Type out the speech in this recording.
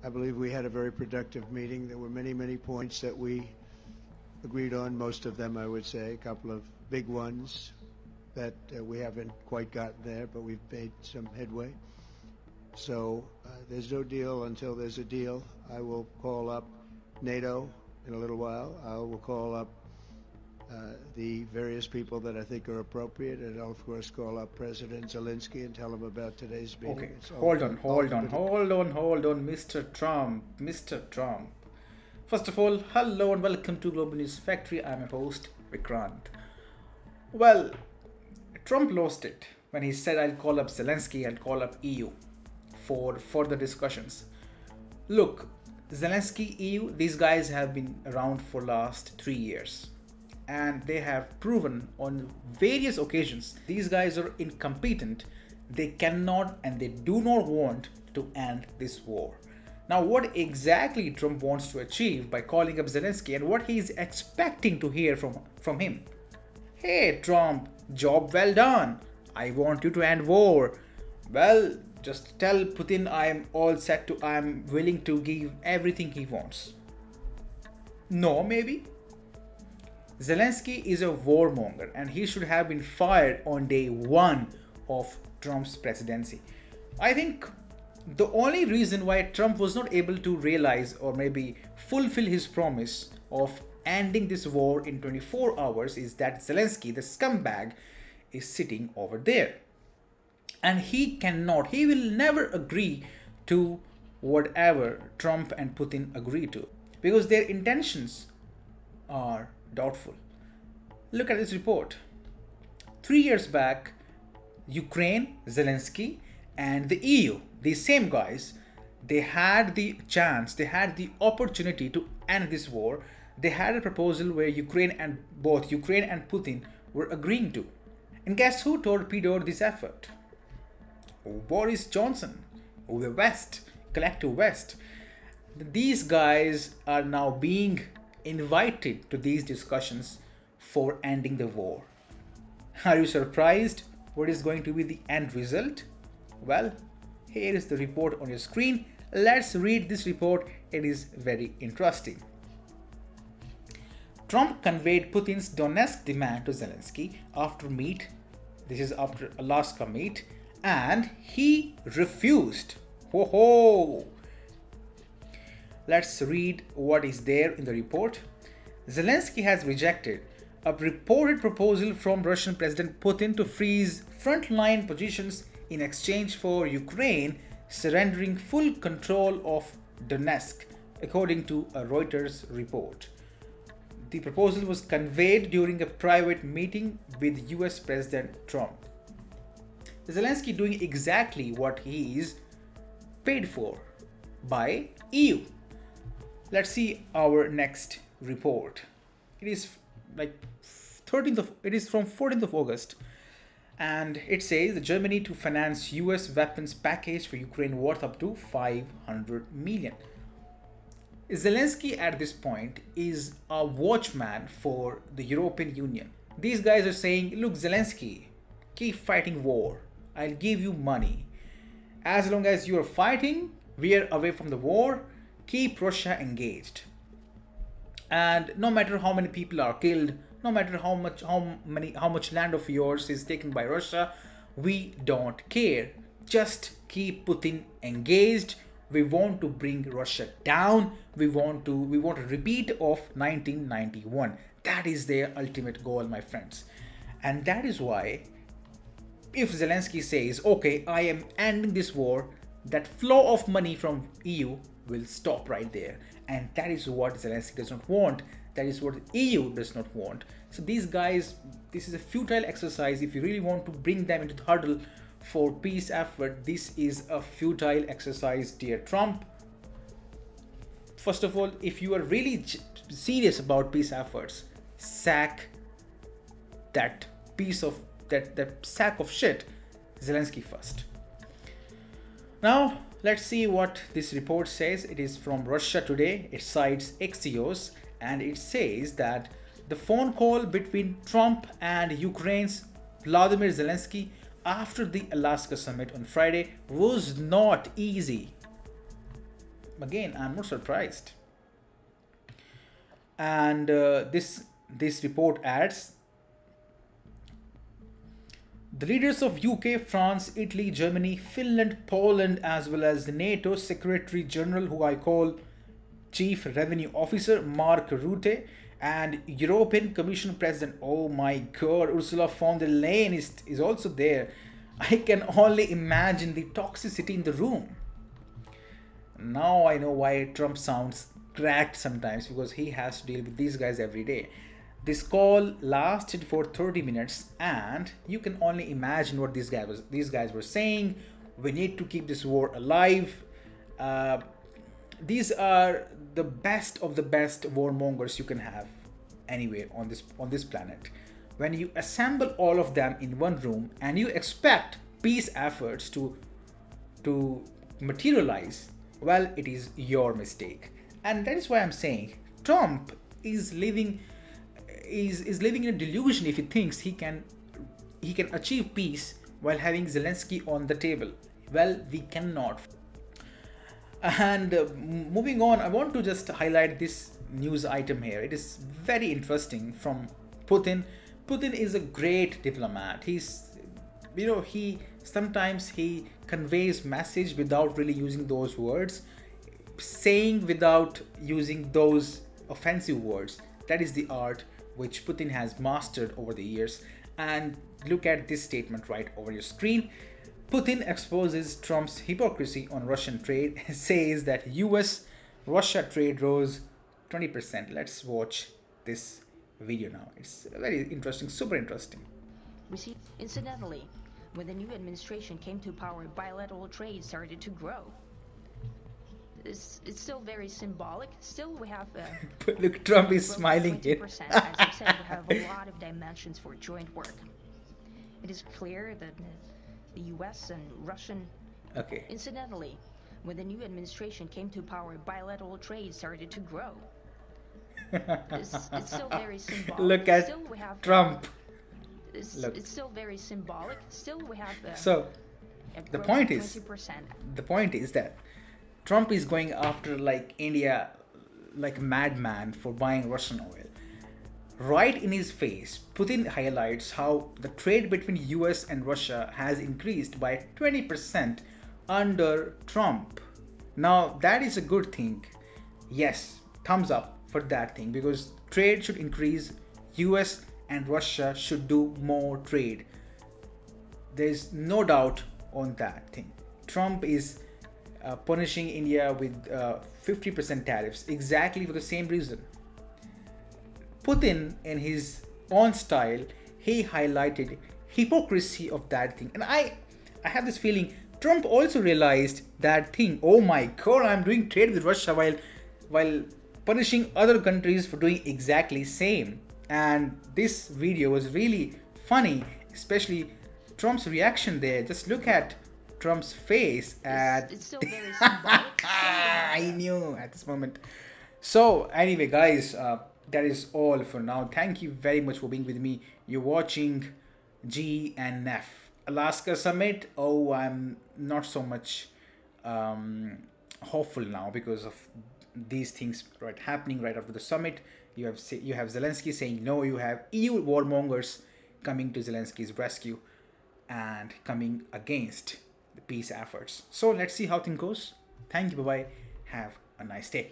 I believe we had a very productive meeting. There were many points that we agreed on, most of them, I would say, a couple of big ones that we haven't quite gotten there, but we've made some headway. So there's no deal until there's a deal. I will call up NATO in a little while. I will call up the various people that I think are appropriate, and I'll of course call up President Zelensky and tell him about today's meeting. Okay, hold on, Mr. Trump. First of all, hello and welcome to Global News Factory. I'm your host, Vikrant. Well, Trump lost it when he said, I'll call up Zelensky, I'll call up EU for further discussions. Look, Zelensky, EU, these guys have been around for last 3 years. And they have proven on various occasions these guys are incompetent. They cannot and they do not want to end this war. Now, what exactly Trump wants to achieve by calling up Zelensky and what he is expecting to hear from him? Hey Trump, job well done. I want you to end war. Well, just tell Putin I am willing to give everything he wants. No, maybe? Zelensky is a warmonger and he should have been fired on day one of Trump's presidency. I think the only reason why Trump was not able to realize or maybe fulfill his promise of ending this war in 24 hours is that Zelensky, the scumbag, is sitting over there. And he will never agree to whatever Trump and Putin agree to because their intentions are doubtful. Look at this report. 3 years back, Ukraine, Zelensky, and the EU, these same guys, they had the chance, they had the opportunity to end this war. They had a proposal where both Ukraine and Putin were agreeing to. And guess who torpedoed this effort? Boris Johnson, the West, Collective West. These guys are now being invited to these discussions for ending the war. Are you surprised what is going to be the end result? Well, here is the report on your screen. Let's read this report. It is very interesting. Trump conveyed Putin's Donetsk demand to Zelensky after Alaska meet, and he refused. Ho ho! Let's read what is there in the report. Zelensky has rejected a reported proposal from Russian President Putin to freeze frontline positions in exchange for Ukraine surrendering full control of Donetsk, according to a Reuters report. The proposal was conveyed during a private meeting with US President Trump. Zelensky doing exactly what he is paid for by EU. Let's see our next report. It is from 14th of August, and it says Germany to finance US weapons package for Ukraine worth up to 500 million. Zelensky at this point is a watchman for the European Union. These guys are saying, look Zelensky, keep fighting war. I'll give you money. As long as you are fighting, we are away from the war. Keep Russia engaged. And no matter how many people are killed, no matter how much land of yours is taken by Russia, we don't care. Just keep Putin engaged. We want to bring Russia down. We want a repeat of 1991. That is their ultimate goal, my friends. And that is why if Zelensky says, okay, I am ending this war, that flow of money from EU will stop right there. And that is what Zelensky does not want. That is what the EU does not want. So these guys, this is a futile exercise. If you really want to bring them into the huddle for peace effort, this is a futile exercise, dear Trump. First of all, if you are really serious about peace efforts, sack that sack of shit, Zelensky first. Now, let's see what this report says. It is from Russia Today. It cites Axios, and it says that the phone call between Trump and Ukraine's Vladimir Zelensky after the Alaska summit on Friday was not easy. again, I'm not surprised. And this report adds, the leaders of UK, France, Italy, Germany, Finland, Poland, as well as the NATO Secretary General, who I call Chief Revenue Officer Mark Rutte, and European Commission President, oh my god, Ursula von der Leyen is also there. I can only imagine the toxicity in the room. Now I know why Trump sounds cracked sometimes, because he has to deal with these guys every day. This call lasted for 30 minutes, and you can only imagine what these guys were saying. We need to keep this war alive. These are the best of the best warmongers you can have anywhere on this planet. When you assemble all of them in one room and you expect peace efforts to materialize, well, it is your mistake. And that is why I'm saying Trump is living in a delusion if he thinks he can achieve peace while having Zelensky on the table. Well, we cannot. And moving on, I want to just highlight this news item here. It is very interesting from Putin. Putin is a great diplomat. He sometimes he conveys message without really using those words, saying without using those offensive words. That is the art which Putin has mastered over the years. And look at this statement right over your screen. Putin exposes Trump's hypocrisy on Russian trade, says that US-Russia trade rose 20%. Let's watch this video now. It's very interesting, super interesting. Incidentally, when the new administration came to power, bilateral trade started to grow. It's still very symbolic. Still, we have look, Trump is smiling here. 20%. As I said, we have a lot of dimensions for joint work. It is clear that the US and Russian... Okay. Incidentally, when the new administration came to power, bilateral trade started to grow. It's still very symbolic. Look at still, we have, Trump. Look. It's still very symbolic. Still, we have... so, the point 20%. The point is that Trump is going after like India like a madman for buying Russian oil. Right in his face, Putin highlights how the trade between US and Russia has increased by 20% under Trump. Now, that is a good thing. Yes, thumbs up for that thing, because trade should increase. US and Russia should do more trade. There's no doubt on that thing. Trump is punishing India with 50% tariffs exactly for the same reason. Putin, in his own style, he highlighted hypocrisy of that thing. And I have this feeling Trump also realized that thing. Oh my god, I'm doing trade with Russia while punishing other countries for doing exactly same. And this video was really funny, especially Trump's reaction there. Just look at Trump's face at... It's still very symbolic. I knew at this moment. So anyway, guys, that is all for now. Thank you very much for being with me. You're watching GNF Alaska Summit. Oh, I'm not so much hopeful now because of these things happening right after the summit. You have Zelensky saying no. You have EU warmongers coming to Zelensky's rescue and coming against the peace efforts. So let's see how things goes. Thank you. Bye bye. Have a nice day.